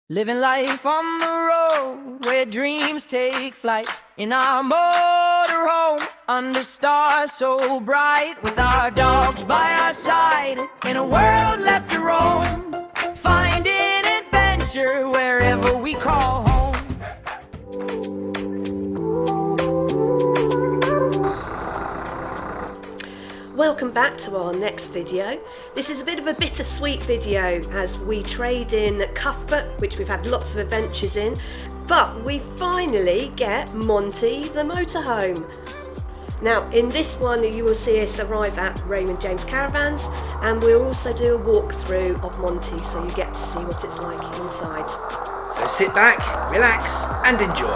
Living life on the road where dreams take flight. In our motorhome under stars so bright. With our dogs by our side in a world left to roam. Finding adventure wherever we call home. Welcome back to our next video. This is a bit of a bittersweet video as we trade in Cuthbert, which we've had lots of adventures in, but we finally get Monty the motorhome. Now in this one you will see us arrive at Raymond James Caravans, and we'll also do a walkthrough of Monty so you get to see what it's like inside. So sit back, relax and enjoy.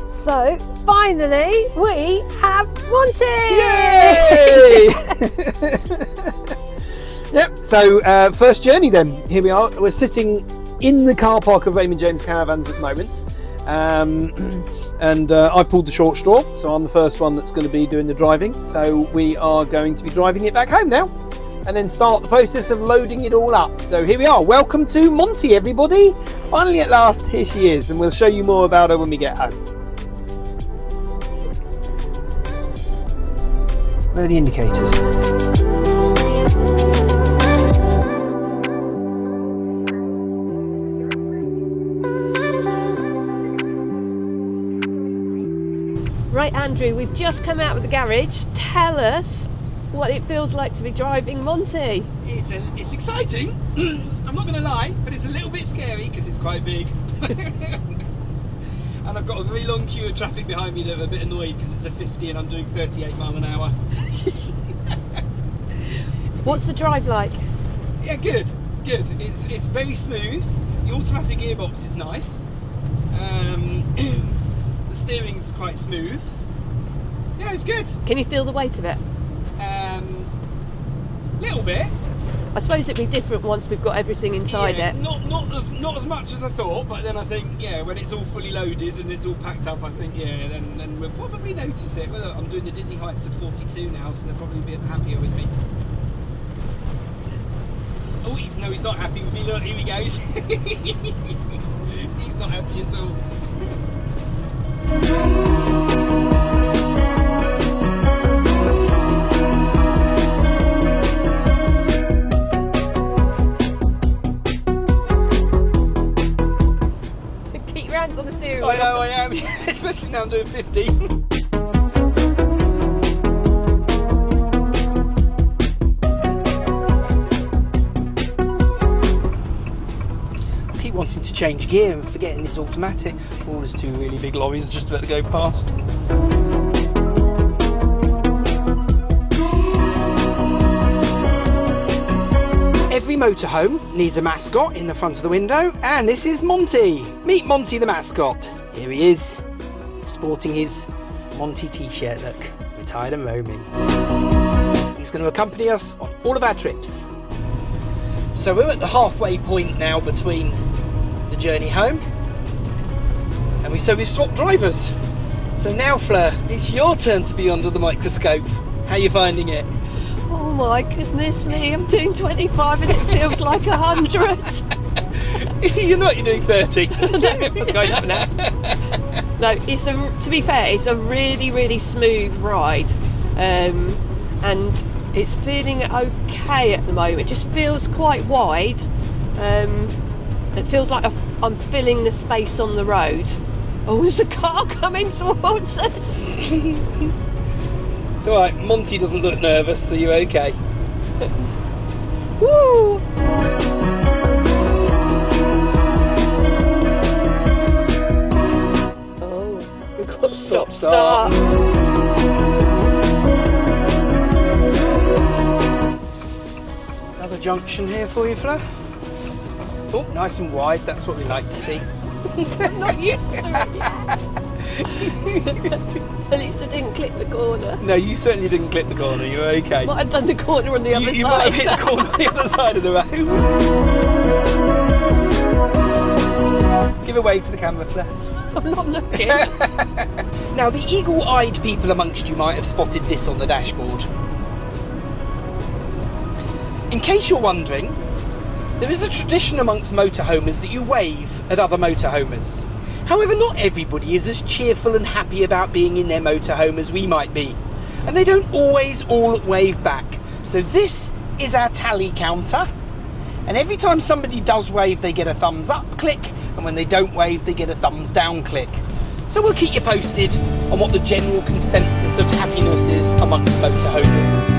So finally we have Monty! Yay! Yep, so first journey then. Here we are. We're sitting in the car park of Raymond James Caravans at the moment. And I've pulled the short straw, so I'm the first one that's going to be doing the driving. So we are going to be driving it back home now and then start the process of loading it all up. So here we are. Welcome to Monty, everybody. Finally at last, here she is, and we'll show you more about her when we get home. Where are the indicators? Right, Andrew, we've just come out of the garage. Tell us what it feels like to be driving Monty. It's exciting, I'm not going to lie, but it's a little bit scary because it's quite big. And I've got a very long queue of traffic behind me that are a bit annoyed because it's a 50 and I'm doing 38 mile an hour. What's the drive like? Yeah, good. It's very smooth. The automatic gearbox is nice. The steering's quite smooth. Yeah, it's good. Can you feel the weight of it? Little bit. I suppose it'd be different once we've got everything inside Yeah, it. Not as much as I thought, but then I think, yeah, when it's all fully loaded and it's all packed up, I think, yeah, then we'll probably notice it. Well, look, I'm doing the dizzy heights of 42 now, so they'll probably be a bit happier with me. Oh, he's not happy with me. Look, here he goes. He's not happy at all. Keep your hands on the steering wheel. I know I am, especially now I'm doing 50. Wanting to change gear and forgetting it's automatic. Oh, there's two really big lorries just about to go past. Every motorhome needs a mascot in the front of the window, and this is Monty. Meet Monty the mascot. Here he is, sporting his Monty t-shirt. Look, retired and roaming. He's going to accompany us on all of our trips. So we're at the halfway point now between the journey home, and we've swapped drivers. So now, Fleur, it's your turn to be under the microscope. How are you finding it? Oh my goodness me, I'm doing 25 and it feels like 100. You're not, you're doing 30. No, I'm going up now. No, to be fair, it's a really, really smooth ride, and it's feeling okay at the moment. It just feels quite wide. It feels like I'm filling the space on the road. Oh, there's a car coming towards us. It's all right. Monty doesn't look nervous, so you're okay. Woo! Oh, we've got stop start. Another junction here for you, Flo. Oh, nice and wide. That's what we like to see. I'm not used to it yet. At least I didn't click the corner. No, you certainly didn't clip the corner. You're okay. Might have done the corner on the other You side. might have hit the corner on the other side of the road. Give a wave to the camera, Flo. I'm not looking. Now, the eagle-eyed people amongst you might have spotted this on the dashboard. In case you're wondering, there is a tradition amongst motorhomers that you wave at other motorhomers. However, not everybody is as cheerful and happy about being in their motorhome as we might be, and they don't always all wave back. So this is our tally counter, and every time somebody does wave, they get a thumbs up click, and when they don't wave, they get a thumbs down click. So we'll keep you posted on what the general consensus of happiness is amongst motorhomers.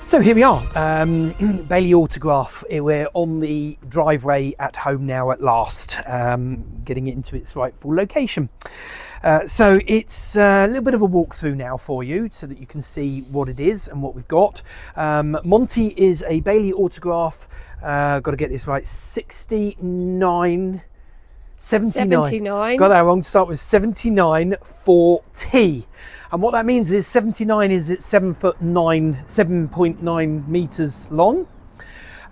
So here we are, Bailey Autograph. We're on the driveway at home now at last, getting it into its rightful location. So it's a little bit of a walkthrough now for you so that you can see what it is and what we've got. Monty is a Bailey Autograph, got to get this right, 79. Got that wrong to start with, 79 4T. And what that means is 79 is it's 7.9 meters long.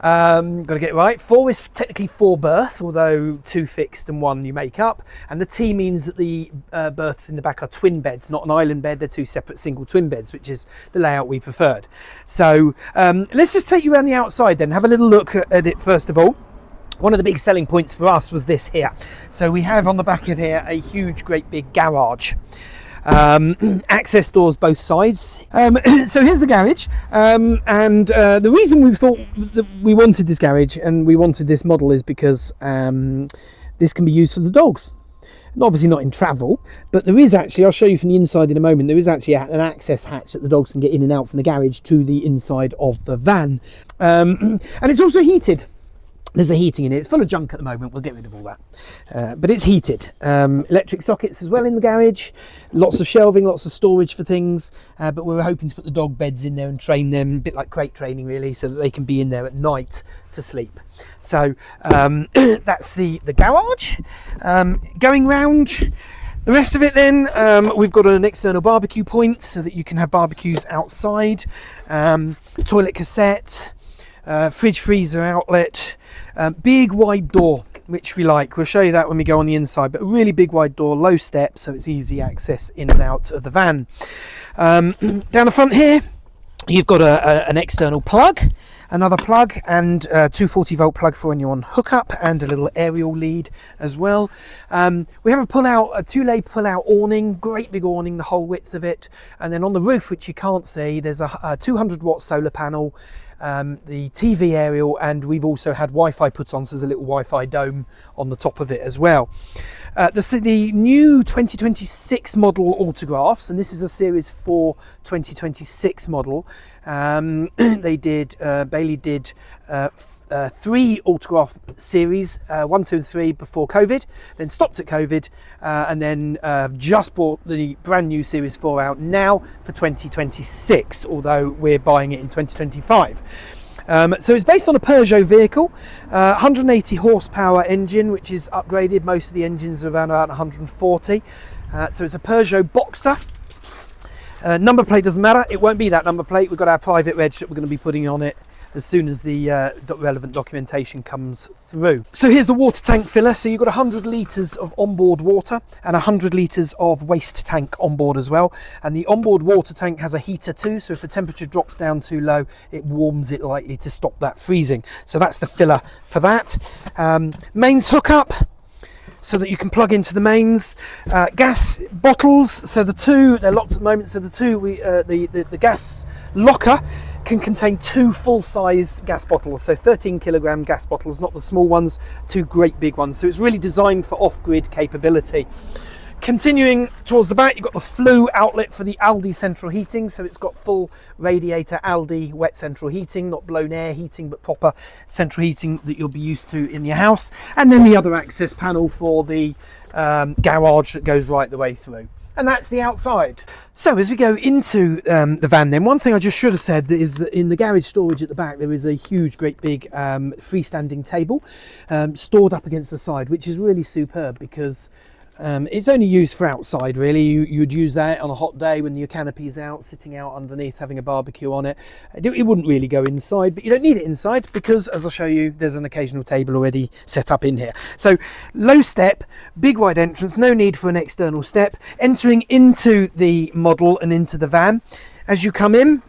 Got to get it right. 4 is technically 4 berth, although 2 fixed and 1 you make up. And the T means that the berths in the back are twin beds, not an island bed. They're 2 separate single twin beds, which is the layout we preferred. So let's just take you around the outside then. Have a little look at it first of all. One of the big selling points for us was this here. So we have on the back of here a huge, great big garage. Access doors both sides. So here's the garage, and the reason we thought that we wanted this garage and we wanted this model is because this can be used for the dogs. Obviously not in travel, but there is actually, I'll show you from the inside in a moment, there is actually an access hatch that the dogs can get in and out from the garage to the inside of the van, and it's also heated. There's a heating in it. It's full of junk at the moment. We'll get rid of all that. But it's heated. Electric sockets as well in the garage. Lots of shelving, lots of storage for things. But we were hoping to put the dog beds in there and train them, a bit like crate training really, so that they can be in there at night to sleep. So that's the garage. Going round the rest of it then, we've got an external barbecue point so that you can have barbecues outside. Toilet cassette, fridge freezer outlet. Big wide door, which we like. We'll show you that when we go on the inside, but a really big wide door, low steps, so it's easy access in and out of the van. Down the front here, you've got an external plug, another plug, and 240-volt plug for when you're on hookup, and a little aerial lead as well. We have a 2-lay pull-out awning, great big awning, the whole width of it, and then on the roof, which you can't see, there's a 200-watt solar panel. the TV aerial, and we've also had Wi-Fi put on, so there's a little Wi-Fi dome on the top of it as well. The new 2026 model autographs, and this is a Series 4 2026 model. Bailey did 3 autograph series, 1, 2 and 3 before COVID, then stopped at COVID, and then just brought the brand new Series 4 out now for 2026, although we're buying it in 2025. So it's based on a Peugeot vehicle, 180 horsepower engine, which is upgraded. Most of the engines are around about 140. So it's a Peugeot Boxer. Number plate doesn't matter. It won't be that number plate. We've got our private reg that we're going to be putting on it as soon as the relevant documentation comes through. So here's the water tank filler. So you've got 100 litres of onboard water and 100 litres of waste tank on board as well. And the onboard water tank has a heater too, so if the temperature drops down too low, it warms it lightly to stop that freezing. So that's the filler for that. Mains hookup, so that you can plug into the mains. Gas bottles, so they're locked at the moment, so the gas locker can contain 2 full-size gas bottles, so 13 kilogram gas bottles, not the small ones, 2 great big ones. So it's really designed for off-grid capability. Continuing towards the back, you've got the flue outlet for the Aldi central heating, so it's got full radiator Aldi wet central heating, not blown air heating, but proper central heating that you'll be used to in your house. And then the other access panel for the garage that goes right the way through. And that's the outside. So as we go into the van then, one thing I just should have said is that in the garage storage at the back there is a huge, great big freestanding table stored up against the side, which is really superb because it's only used for outside really. You'd use that on a hot day when your canopy's out, sitting out underneath having a barbecue on it. It wouldn't really go inside, but you don't need it inside because, as I'll show you, there's an occasional table already set up in here. So low step, big wide entrance, no need for an external step. Entering into the model and into the van, as you come in,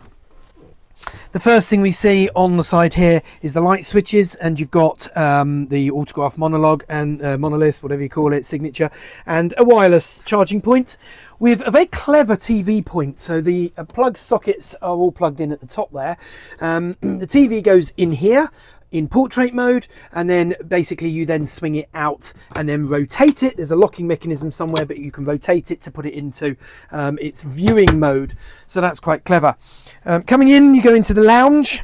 the first thing we see on the side here is the light switches, and you've got the autograph monologue and monolith, whatever you call it, signature, and a wireless charging point with a very clever TV point. So the plug sockets are all plugged in at the top there. The TV goes in here in portrait mode, and then basically you then swing it out and then rotate it. There's a locking mechanism somewhere, but you can rotate it to put it into its viewing mode. So that's quite clever. Coming in, you go into the lounge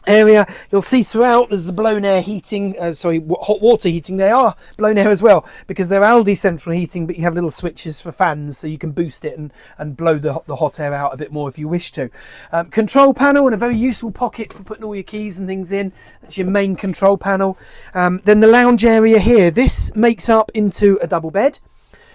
area. You'll see throughout there's the blown air heating, hot water heating. They are blown air as well because they're Aldi central heating, but you have little switches for fans so you can boost it and blow the hot air out a bit more if you wish to. Control panel and a very useful pocket for putting all your keys and things in. That's your main control panel. Then the lounge area here, this makes up into a double bed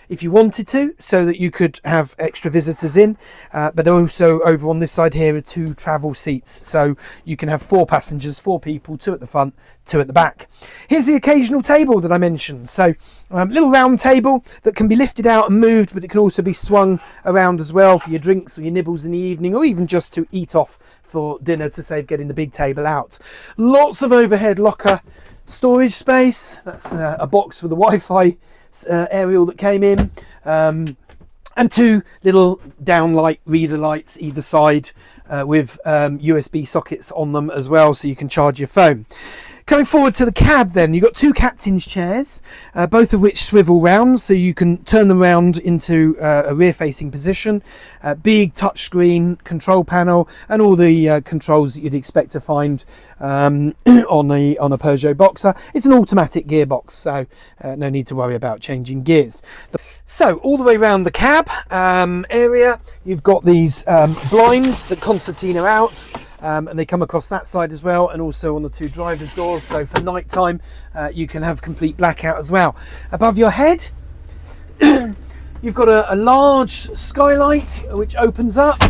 if you wanted to, so that you could have extra visitors in, but also over on this side here are 2 travel seats, so you can have 4 passengers, 4 people, 2 at the front, 2 at the back. Here's the occasional table that I mentioned. So little round table that can be lifted out and moved, but it can also be swung around as well for your drinks or your nibbles in the evening, or even just to eat off for dinner to save getting the big table out. Lots of overhead locker storage space. That's a box for the Wi-Fi aerial that came in, and 2 little downlight reader lights either side with USB sockets on them as well, so you can charge your phone. Coming forward to the cab then, you've got 2 captain's chairs, both of which swivel round, so you can turn them round into a rear-facing position. Big touchscreen control panel and all the controls that you'd expect to find on a Peugeot Boxer. It's an automatic gearbox, so no need to worry about changing gears. So all the way around the cab area, you've got these blinds that concertina out, and they come across that side as well, and also on the 2 driver's doors, so for night time you can have complete blackout as well. Above your head you've got a large skylight which opens up.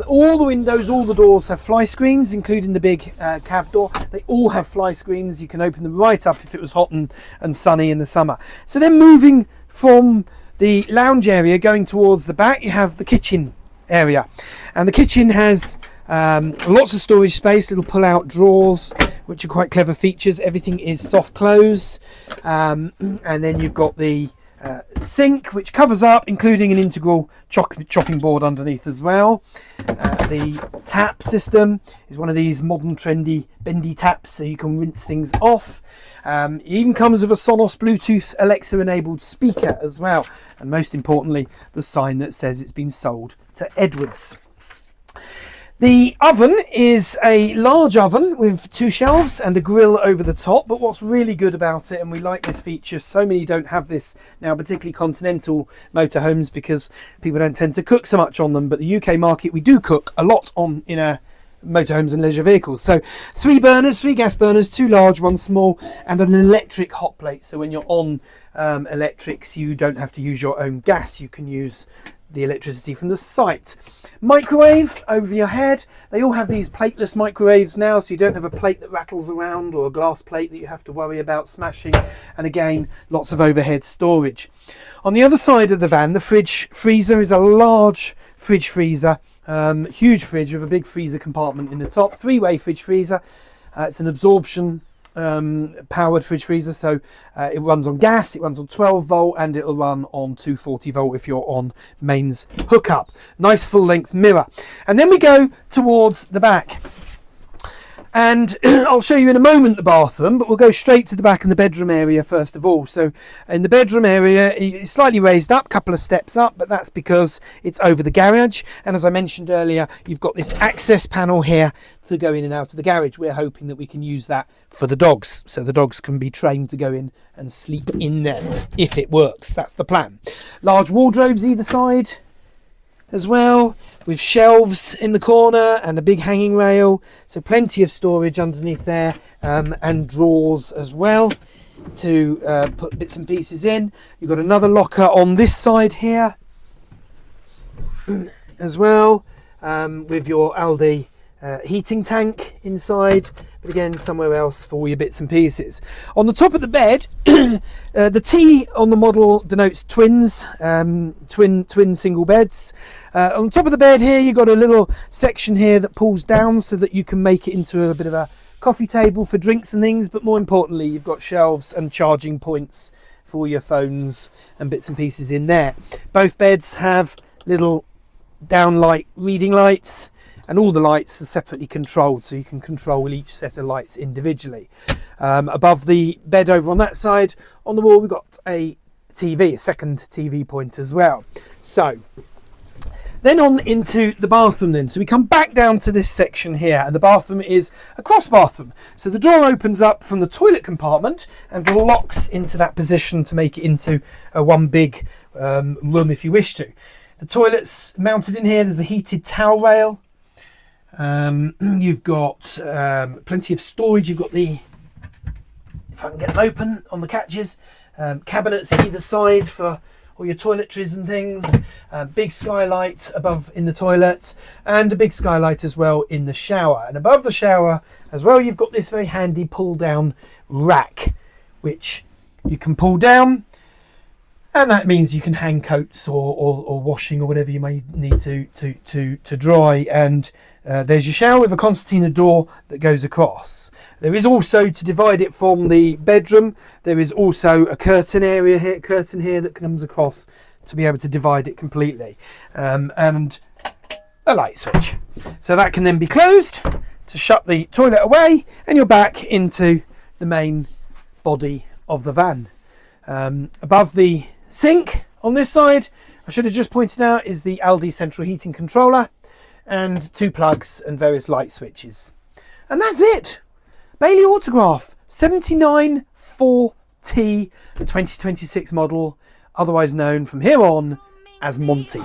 All the windows, all the doors have fly screens, including the big cab door. They all have fly screens. You can open them right up if it was hot and sunny in the summer. So then moving from the lounge area going towards the back, you have the kitchen area, and the kitchen has lots of storage space, little pull-out drawers, which are quite clever features. Everything is soft close, and then you've got the sink which covers up, including an integral chopping board underneath as well. The tap system is one of these modern trendy bendy taps, so you can rinse things off. It even comes with a Sonos Bluetooth Alexa enabled speaker as well, and most importantly the sign that says it's been sold to Edwards. The oven is a large oven with 2 shelves and a grill over the top, but what's really good about it, and we like this feature, so many don't have this now, particularly continental motorhomes, because people don't tend to cook so much on them, but the UK market we do cook a lot on in our motorhomes and leisure vehicles. So 3 burners, 3 gas burners, 2 large, 1 small, and an electric hot plate, so when you're on electrics you don't have to use your own gas, you can use the electricity from the site. Microwave over your head. They all have these plateless microwaves now, so you don't have a plate that rattles around or a glass plate that you have to worry about smashing, and again lots of overhead storage. On the other side of the van, the fridge freezer is a large fridge freezer, huge fridge with a big freezer compartment in the top, 3-way fridge freezer. It's an absorption powered fridge freezer, so it runs on gas, it runs on 12 volt, and it'll run on 240 volt if you're on mains hookup. Nice full length mirror. And then we go towards the back, and I'll show you in a moment the bathroom, but we'll go straight to the back and the bedroom area first of all. So in the bedroom area, it's slightly raised up, couple of steps up, but that's because it's over the garage, and as I mentioned earlier, you've got this access panel here to go in and out of the garage. We're hoping that we can use that for the dogs, so the dogs can be trained to go in and sleep in there if it works. That's the plan. Large wardrobes either side as well, with shelves in the corner and a big hanging rail, so plenty of storage underneath there, and drawers as well to put bits and pieces in. You've got another locker on this side here as well, with your Aldi heating tank inside, but again somewhere else for all your bits and pieces. On the top of the bed, the T on the model denotes twins, twin single beds. On top of the bed here you've got a little section here that pulls down so that you can make it into a bit of a coffee table for drinks and things, but more importantly you've got shelves and charging points for all your phones and bits and pieces in there. Both beds have little downlight reading lights, and all the lights are separately controlled, so you can control each set of lights individually. Above the bed over on that side on the wall we've got a TV, a second TV point as well. So then on into the bathroom then. So we come back down to this section here, and the bathroom is a cross bathroom. So the door opens up from the toilet compartment and locks into that position to make it into one big room if you wish to. The toilet's mounted in here, there's a heated towel rail. You've got plenty of storage. You've got the, if I can get them open on the catches, cabinets either side for all your toiletries and things, big skylight above in the toilet, and a big skylight as well in the shower. And above the shower as well you've got this very handy pull down rack which you can pull down, and that means you can hang coats or washing or whatever you may need to dry. And there's your shower with a concertina door that goes across. There is also, to divide it from the bedroom, there is also a curtain here that comes across to be able to divide it completely, and a light switch, so that can then be closed to shut the toilet away, and you're back into the main body of the van. Above the sink on this side, I should have just pointed out, is the Aldi central heating controller and 2 plugs and various light switches. And that's it. Bailey Autograph 794T 2026 model, otherwise known from here on as Monty.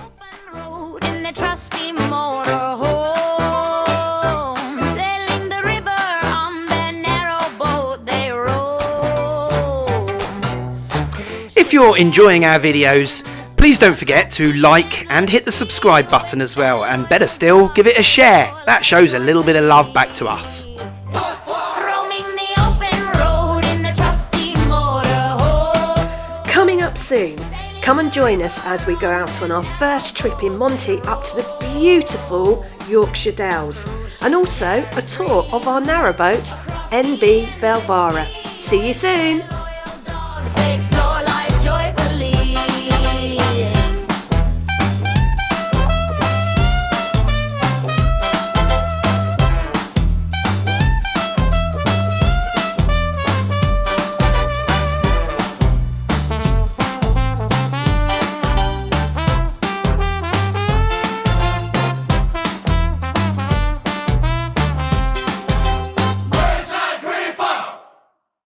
If you're enjoying our videos, please don't forget to like and hit the subscribe button as well, and better still, give it a share. That shows a little bit of love back to us. Coming up soon, come and join us as we go out on our first trip in Monty up to the beautiful Yorkshire Dales, and also a tour of our narrowboat NB Velvara. See you soon!